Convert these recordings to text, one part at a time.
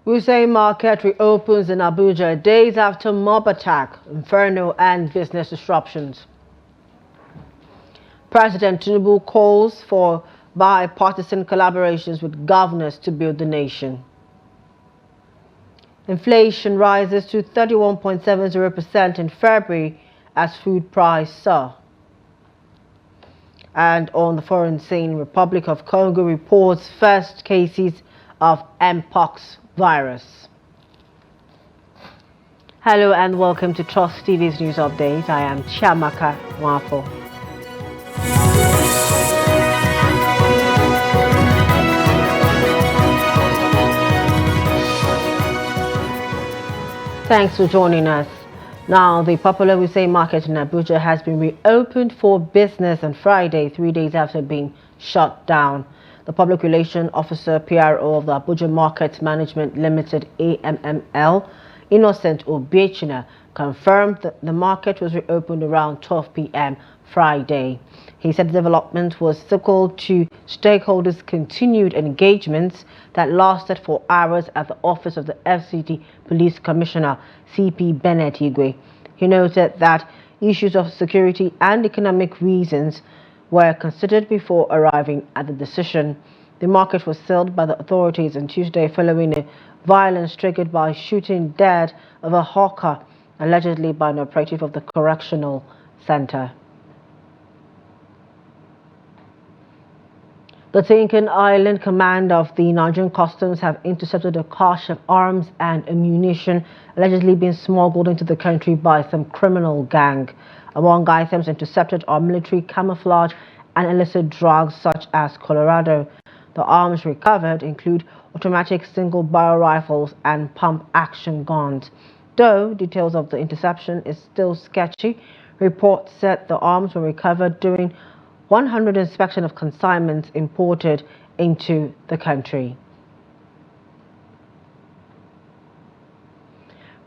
Wuse market reopens in Abuja days after mob attack, inferno and business disruptions. President Tinubu calls for bipartisan collaborations with governors to build the nation. Inflation rises to 31.70% in February as food price soar. And on the foreign scene, Republic of Congo reports first cases of Mpox virus. Hello and welcome to Trust TV's news update. I am Chiamaka Nwafo. Thanks for joining us. Now, the popular Wuse market in Abuja has been reopened for business on Friday, 3 days after being shut down. The Public Relations Officer PRO of the Abuja Market Management Limited AMML, Innocent Obiechina, confirmed that the market was reopened around 12 p.m. Friday. He said the development was equal to stakeholders' continued engagements that lasted for hours at the office of the FCT Police Commissioner, CP Bennett Igwe. He noted that issues of security and economic reasons were considered before arriving at the decision. The market was sealed by the authorities on Tuesday following a violence triggered by shooting dead of a hawker, allegedly by an operative of the correctional center. The Tinkan Island Command of the Nigerian Customs have intercepted a cache of arms and ammunition allegedly being smuggled into the country by some criminal gang. Among items intercepted are military camouflage and illicit drugs such as Colorado. The arms recovered include automatic single-barrel rifles and pump-action guns. Though details of the interception is still sketchy, reports said the arms were recovered during 100 inspection of consignments imported into the country.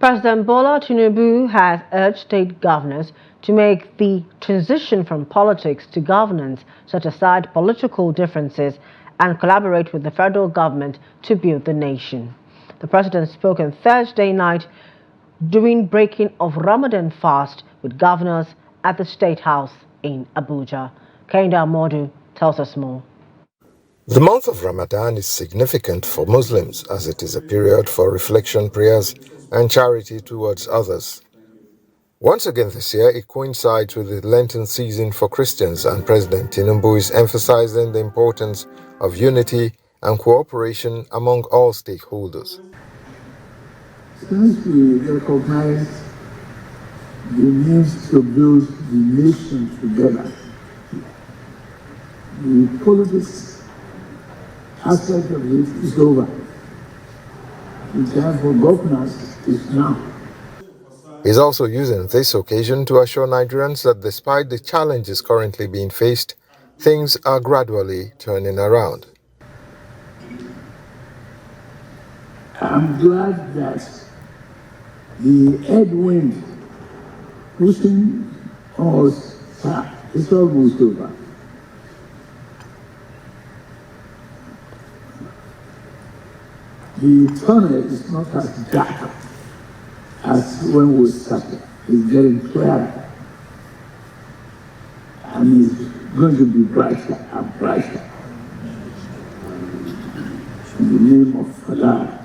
President Bola Tinubu has urged state governors to make the transition from politics to governance, set aside political differences, and collaborate with the federal government to build the nation. The president spoke on Thursday night during breaking of Ramadan fast with governors at the State House in Abuja. Kenda Modu tells us more. The month of Ramadan is significant for Muslims as it is a period for reflection, prayers, and charity towards others. Once again this year, it coincides with the Lenten season for Christians, and President Tinubu is emphasizing the importance of unity and cooperation among all stakeholders. Since we recognize the need to build the nation together, the politics aspect of it is over. The time for governance is now. He's also using this occasion to assure Nigerians that despite the challenges currently being faced, things are gradually turning around. I'm glad that the headwind pushing us back is almost over. The tunnel is not as dark as when we started. It's getting clearer. And it's going to be brighter and brighter. In the name of Allah.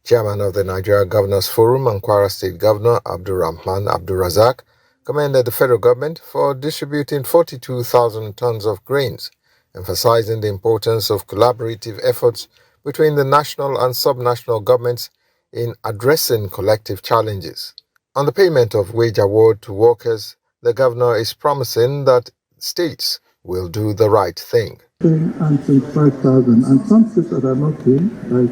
Chairman of the Nigeria Governors Forum and Kwara State Governor Abdurrahman Abdurrazak commended the federal government for distributing 42,000 tons of grains, emphasizing the importance of collaborative efforts between the national and subnational governments in addressing collective challenges. On the payment of wage award to workers, the governor is promising that states will do the right thing. And 25,000, and some states that are not paying, like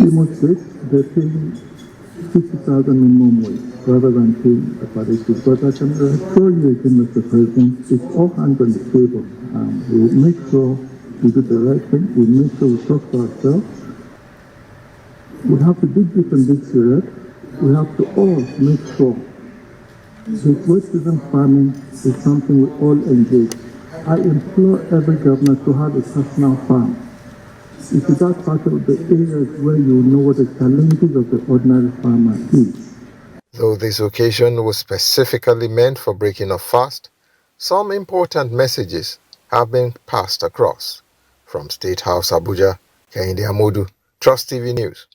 Imo State, they're paying 50,000 minimum wage rather than paying the parity. But I can assure you again, Mr. President, it's all hands on the table. We'll make sure we do the right thing. We'll make sure we talk to ourselves. We have to do this in this period. We have to all make sure that wet season farming is something we all engage. I implore every governor to have a personal farm. It is that part of the areas where you know what the challenges of the ordinary farmer is. Though this occasion was specifically meant for breaking a fast, some important messages have been passed across. From State House Abuja, Kehinde Amodu, Trust TV News.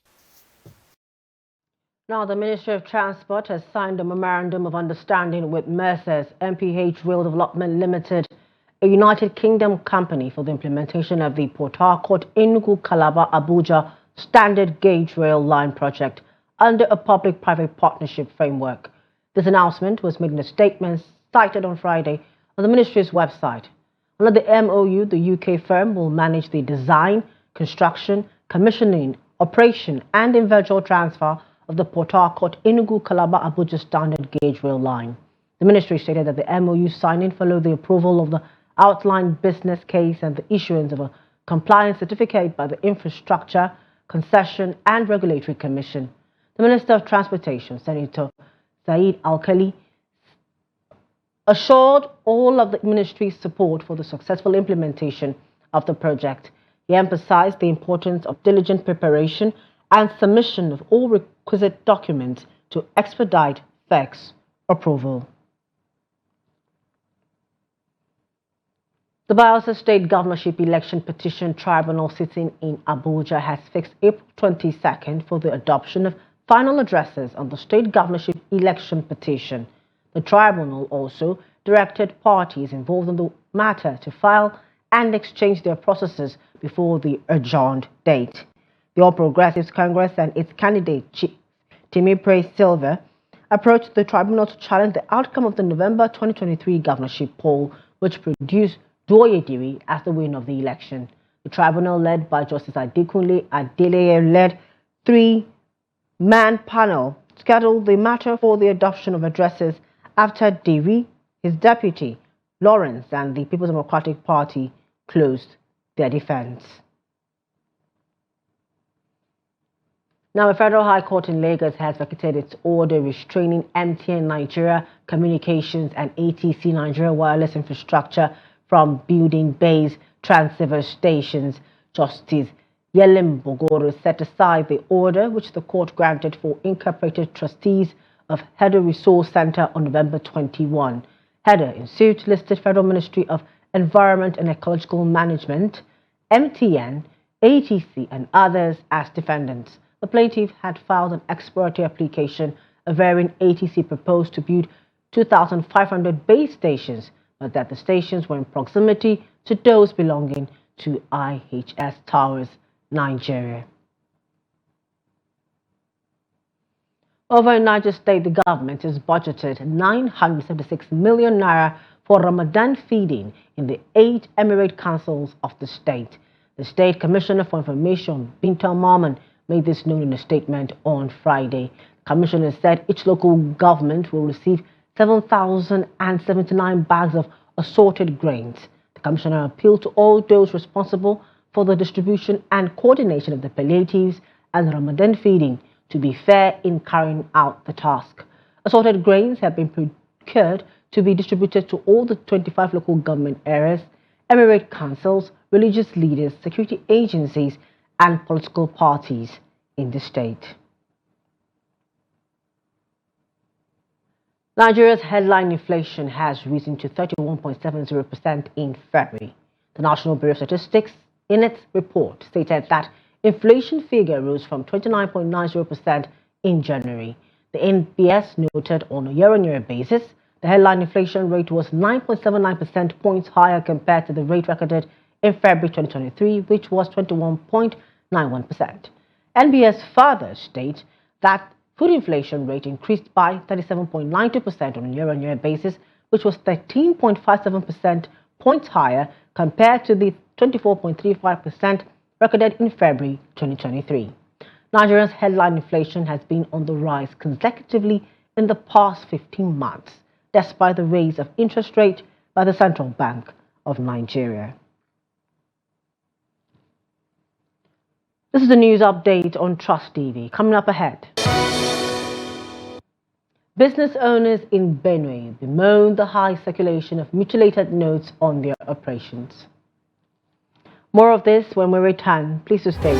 Now, the Ministry of Transport has signed a memorandum of understanding with Mercer's MPH Rail Development Limited, a United Kingdom company, for the implementation of the Port Harcourt, Enugu, Calabar, Abuja Standard Gauge Rail Line project under a public-private partnership framework. This announcement was made in a statement cited on Friday on the ministry's website. Under the MOU, the UK firm will manage the design, construction, commissioning, operation, and eventual transfer of the Port Harcourt, Enugu, Calabar, Abuja Standard Gauge Rail Line. The ministry stated that the MOU signing followed the approval of the outlined business case and the issuance of a compliance certificate by the Infrastructure, Concession and Regulatory Commission. The Minister of Transportation, Senator Said Al-Khali, assured all of the ministry's support for the successful implementation of the project. He emphasized the importance of diligent preparation and submission of all requisite documents to expedite FEC's approval. The Bayelsa State Governorship Election Petition Tribunal sitting in Abuja has fixed April 22nd for the adoption of final addresses on the state governorship election petition. The tribunal also directed parties involved in the matter to file and exchange their processes before the adjourned date. The All Progressives Congress and its candidate, Timipre Silva, approached the tribunal to challenge the outcome of the November 2023 governorship poll, which produced Doyediri as the winner of the election. The tribunal, led by Justice Adekunle Adeleye, led three-man panel scheduled the matter for the adoption of addresses after Devi, his deputy, Lawrence, and the People's Democratic Party closed their defense. Now, a federal high court in Lagos has vacated its order restraining MTN Nigeria Communications and ATC Nigeria Wireless Infrastructure from building base transceiver stations. Justice Yelim Bogoro set aside the order which the court granted for incorporated trustees of Header Resource Center on November 21. Header, in suit, listed Federal Ministry of Environment and Ecological Management, MTN, ATC, and others as defendants. The plaintiff had filed an exploratory application averring ATC proposed to build 2,500 base stations, but that the stations were in proximity to those belonging to IHS Towers, Nigeria. Over in Niger State, the government has budgeted 976 million naira for Ramadan feeding in the 8 emirate councils of the state. The State Commissioner for Information, Binta Marman, made this known in a statement on Friday. The commissioner said each local government will receive 7,079 bags of assorted grains. The commissioner appealed to all those responsible for the distribution and coordination of the palliatives and Ramadan feeding to be fair in carrying out the task. Assorted grains have been procured to be distributed to all the 25 local government areas, emirate councils, religious leaders, security agencies, and political parties in the state. Nigeria's headline inflation has risen to 31.70% in February. The National Bureau of Statistics, in its report, stated that inflation figure rose from 29.90% in January. The NBS noted on a year-on-year basis, the headline inflation rate was 9.79% points higher compared to the rate recorded in February 2023, which was 21.91%. NBS further states that food inflation rate increased by 37.92% on a year-on-year basis, which was 13.57% points higher compared to the 24.35% recorded in February 2023. Nigeria's headline inflation has been on the rise consecutively in the past 15 months, despite the raise of interest rate by the Central Bank of Nigeria. This is the news update on Trust TV. Coming up ahead. Business owners in Benue bemoan the high circulation of mutilated notes on their operations. More of this when we return. Please stay.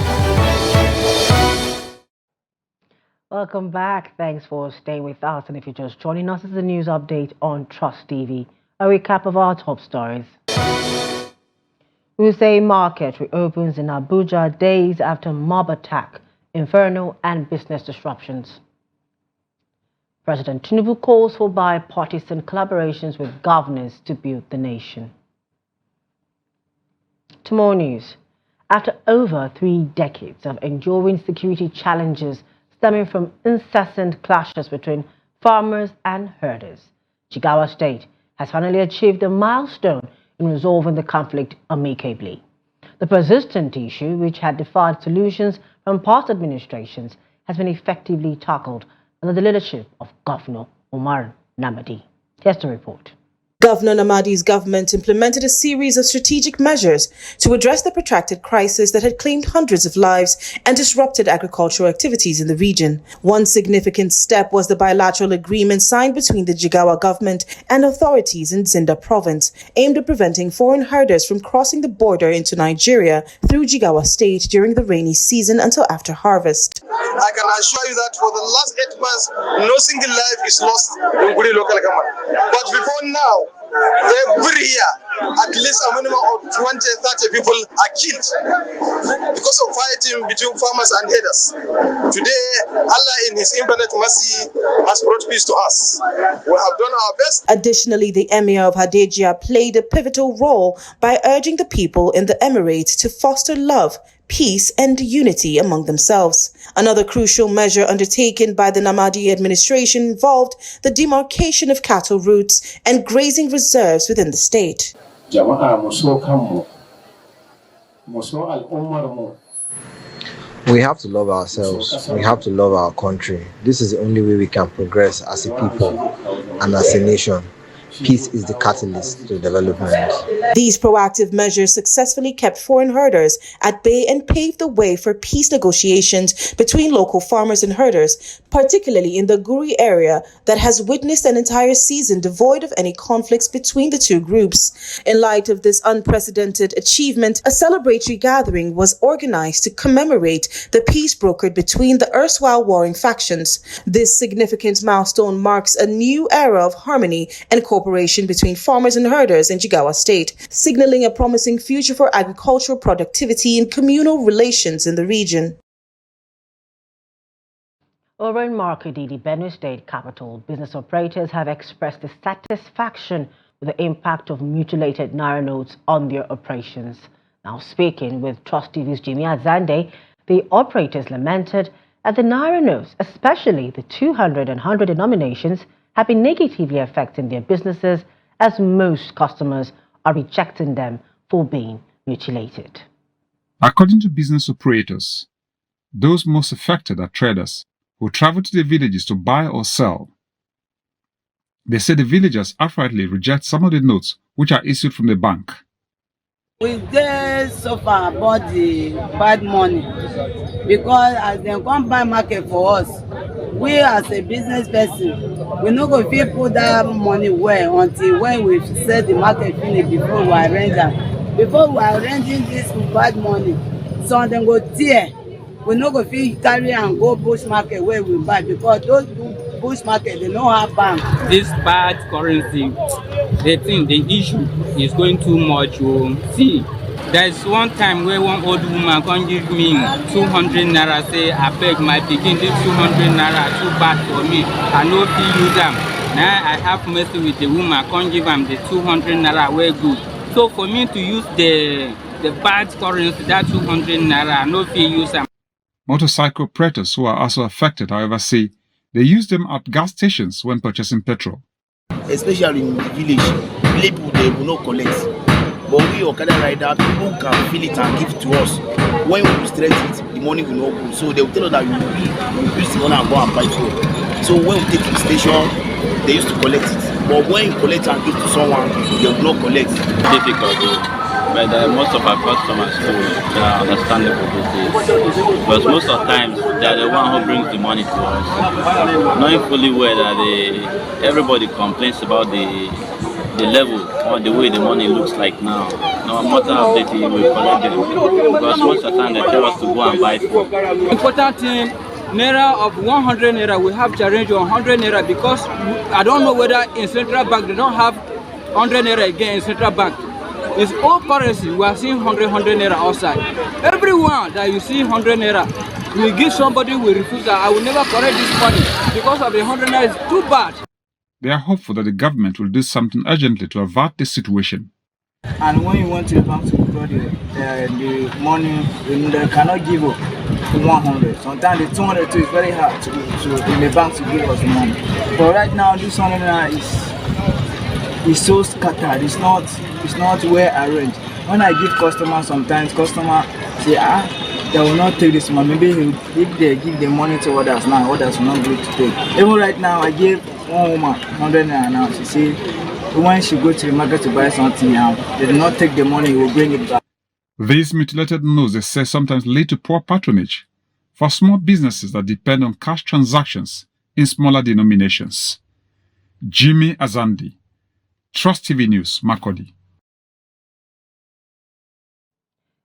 Welcome back. Thanks for staying with us. And if you're just joining us, this is a news update on Trust TV. A recap of our top stories. Wuse Market reopens in Abuja days after mob attack, inferno and business disruptions. President Tinubu calls for bipartisan collaborations with governors to build the nation. To more news. After over 3 decades of enduring security challenges stemming from incessant clashes between farmers and herders, Jigawa State has finally achieved a milestone in resolving the conflict amicably. The persistent issue, which had defied solutions from past administrations, has been effectively tackled under the leadership of Governor Umar Namadi. Here's the report. Governor Namadi's government implemented a series of strategic measures to address the protracted crisis that had claimed hundreds of lives and disrupted agricultural activities in the region. One significant step was the bilateral agreement signed between the Jigawa government and authorities in Zinda province, aimed at preventing foreign herders from crossing the border into Nigeria through Jigawa State during the rainy season until after harvest. I can assure you that for the last 8 months, no single life is lost in Guri local government. But before now, every year, at least a minimum of 20, 30 people are killed because of fighting between farmers and herders. Today, Allah in His infinite mercy has brought peace to us. We have done our best. Additionally, the Emir of Hadejia played a pivotal role by urging the people in the Emirate to foster love, peace and unity among themselves. Another crucial measure undertaken by the Namadi administration involved the demarcation of cattle routes and grazing reserves within the state. We have to love ourselves. We have to love our country. This is the only way we can progress as a people and as a nation. Peace is the catalyst to development. These proactive measures successfully kept foreign herders at bay and paved the way for peace negotiations between local farmers and herders, particularly in the Guri area that has witnessed an entire season devoid of any conflicts between the two groups. In light of this unprecedented achievement, a celebratory gathering was organized to commemorate the peace brokered between the erstwhile warring factions. This significant milestone marks a new era of harmony and cooperation between farmers and herders in Jigawa State, signaling a promising future for agricultural productivity and communal relations in the region. Over in Markudi, the Benue State capital, business operators have expressed dissatisfaction with the impact of mutilated naira notes on their operations. Now speaking with Trust TV's Jimmy Azande, the operators lamented that the naira notes, especially the 200 and 100 denominations, have been negatively affecting their businesses as most customers are rejecting them for being mutilated. According to business operators, those most affected are traders who travel to the villages to buy or sell. They say the villagers outrightly reject some of the notes which are issued from the bank. We dey suffer about the bad money because as they come buy market for us, we as a business person, we no go fit put that money well until when we sell the market finish before we arrange am. Before we arranging this bad money, some dem go tear. We no go fit carry am go bush market where we buy because those bush market they no have bank. This bad currency, the issue is going too much. See, there's one time where one old woman can give me 200 naira, say I beg my pikin, this 200 naira too bad for me, I no fit use them. Now I have mercy with the woman, I can't give them the 200 naira way good. So for me to use the bad currency, that 200 naira, I no fit use them. Motorcycle operators who are also affected, however, say they use them at gas stations when purchasing petrol. Especially in the village, people they will not collect. But we Okada rider, people can feel it and give it to us. When we stretch it, the money will not go. So they will tell us that we use the money and go and buy fuel. So when we take it to the station, they used to collect it. But when you collect and give to someone, they will not collect. Difficult. But most of our customers too, they are understandable these days. Because most of the times they are the one who brings the money to us. Knowing fully well that everybody complains about the the level or the way the money looks like now. No matter how dirty we collect them. Because most of the time they tell us to go and buy food. Important thing, naira of 100 naira, we have challenge on 100 naira because I don't know whether in central bank they don't have 100 naira again in central bank. It's all currency. We are seeing 100 naira outside. Everyone that you see 100 naira, we give somebody, we refuse that. I will never collect this money because of the 100 naira is too bad. They are hopeful that the government will do something urgently to avert this situation. And when you want to bank to withdraw the money, they cannot give up 100. Sometimes the 200 too is very hard to in the bank to give us the money. But right now, this 100 naira is so scattered. It's not well arranged. When I give customers, sometimes customers say, they will not take this money. Maybe if they give the money to others now, others will not be able to take. Even right now, I gave one woman 100 naira now. She said when she go to the market to buy something now, they do not take the money, will bring it back. These mutilated notes, they say, sometimes lead to poor patronage for small businesses that depend on cash transactions in smaller denominations. Jimmy Azandi, Trust TV News, Makurdi.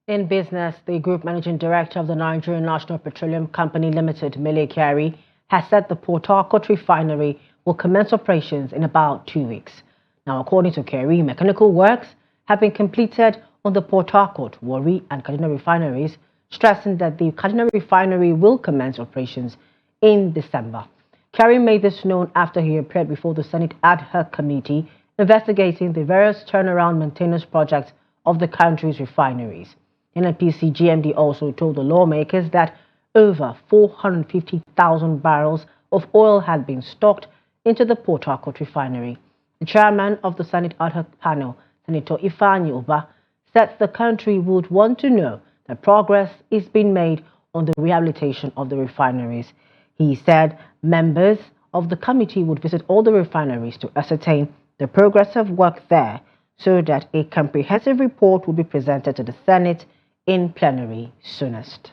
In business, the Group Managing Director of the Nigerian National Petroleum Company Limited, Mele Kyari, has said the Port Harcourt refinery will commence operations in about 2 weeks. Now, according to Kyari, mechanical works have been completed on the Port Harcourt, Warri and Kaduna refineries, stressing that the Kaduna refinery will commence operations in December. Kyari made this known after he appeared before the Senate ad hoc committee investigating the various turnaround maintenance projects of the country's refineries. NNPC GMD also told the lawmakers that over 450,000 barrels of oil had been stocked into the Port Harcourt refinery. The chairman of the Senate ad hoc panel, Senator Ifeanyi Uba, said the country would want to know that progress is being made on the rehabilitation of the refineries. He said members of the committee would visit all the refineries to ascertain the progress of work there so that a comprehensive report will be presented to the Senate in plenary soonest.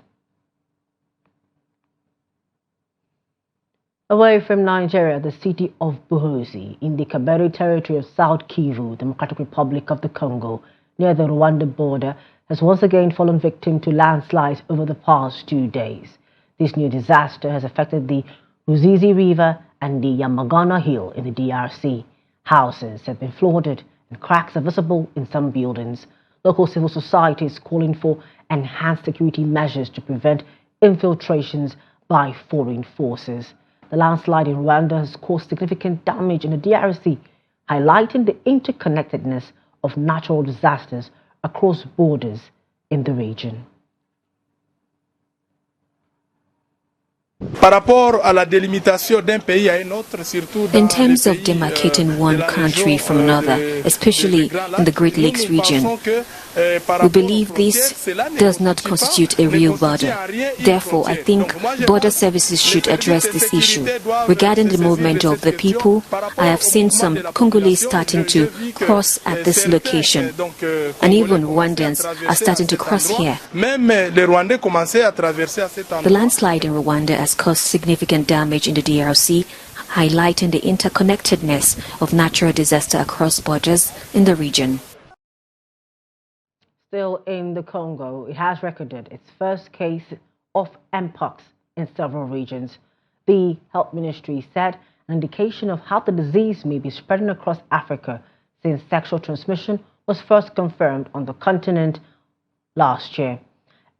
Away from Nigeria, the city of Buhosi in the Kaberi territory of South Kivu, Democratic Republic of the Congo, near the Rwanda border, has once again fallen victim to landslides over the past 2 days. This new disaster has affected the Ruzizi River and the Yamagana Hill in the DRC. Houses have been flooded and cracks are visible in some buildings. Local civil society is calling for enhanced security measures to prevent infiltrations by foreign forces. The landslide in Rwanda has caused significant damage in the DRC, highlighting the interconnectedness of natural disasters across borders in the region. In terms of demarcating one country from another, especially in the Great Lakes region, we believe this does not constitute a real border. Therefore, I think border services should address this issue. Regarding the movement of the people, I have seen some Congolese starting to cross at this location, and even Rwandans are starting to cross here. The landslide in Rwanda has caused significant damage in the DRC, highlighting the interconnectedness of natural disaster across borders in the region. Still in the Congo, it has recorded its first case of mpox in several regions. The Health Ministry said an indication of how the disease may be spreading across Africa since sexual transmission was first confirmed on the continent last year.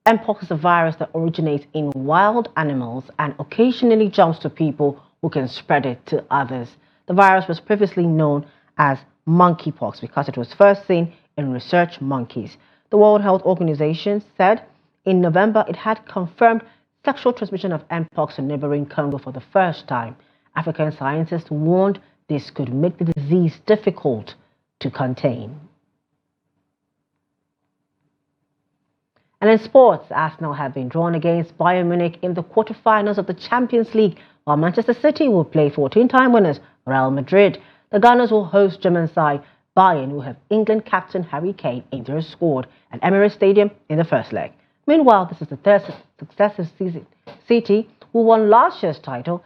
Mpox is a virus that originates in wild animals and occasionally jumps to people who can spread it to others. The virus was previously known as monkeypox because it was first seen in research monkeys. The World Health Organization said in November it had confirmed sexual transmission of mpox in neighboring Congo for the first time. African scientists warned this could make the disease difficult to contain. And in sports, Arsenal have been drawn against Bayern Munich in the quarterfinals of the Champions League, while Manchester City will play 14-time winners Real Madrid. The Gunners will host German side Bayern, who have England captain Harry Kane injuries scored at Emirates Stadium in the first leg. Meanwhile, this is the third successive season City, who won last year's title,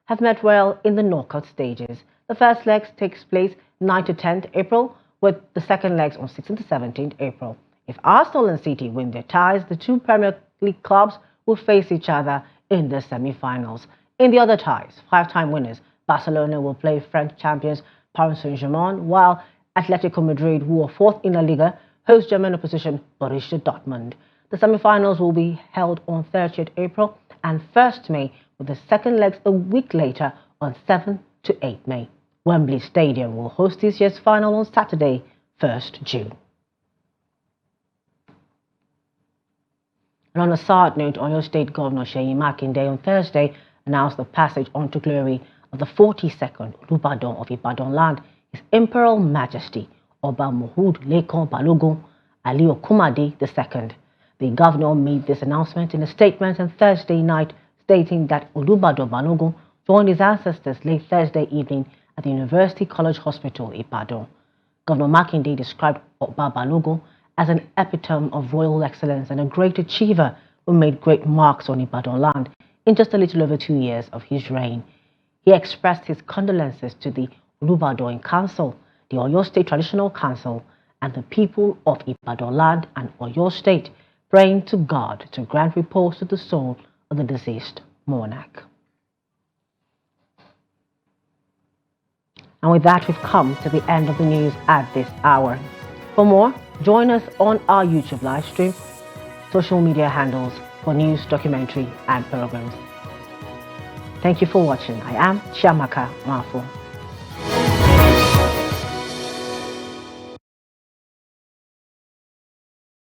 have met Real in the knockout stages. The first leg takes place 9 to 10th April, with the second legs on 16th to 17th April. If Arsenal and City win their ties, the two Premier League clubs will face each other in the semi-finals. In the other ties, five-time winners Barcelona will play French champions Paris Saint-Germain, while Atletico Madrid, who are fourth in La Liga, host German opposition Borussia Dortmund. The semi-finals will be held on 30th April and 1st May, with the second legs a week later on 7th to 8th May. Wembley Stadium will host this year's final on Saturday, 1st June. And on a sad note, Oyo State Governor Seyi Makinde on Thursday announced the passage on to glory of the 42nd Olubadan of Ibadan land, His Imperial Majesty Oba Mohud Lekan Balogun Ali Okumade II. The governor made this announcement in a statement on Thursday night, stating that Olubadan Balogun joined his ancestors late Thursday evening at the University College Hospital, Ibadan. Governor Makinde described Oba Balogun as an epitome of royal excellence and a great achiever who made great marks on Ibadan land in just a little over 2 years of his reign. He expressed his condolences to the Olubadan Council, the Oyo State Traditional Council, and the people of Ibadan land and Oyo State, praying to God to grant repose to the soul of the deceased monarch. And with that, we've come to the end of the news at this hour. For more, join us on our YouTube live stream, social media handles for news, documentary, and programs. Thank you for watching. I am Chiamaka Mafo.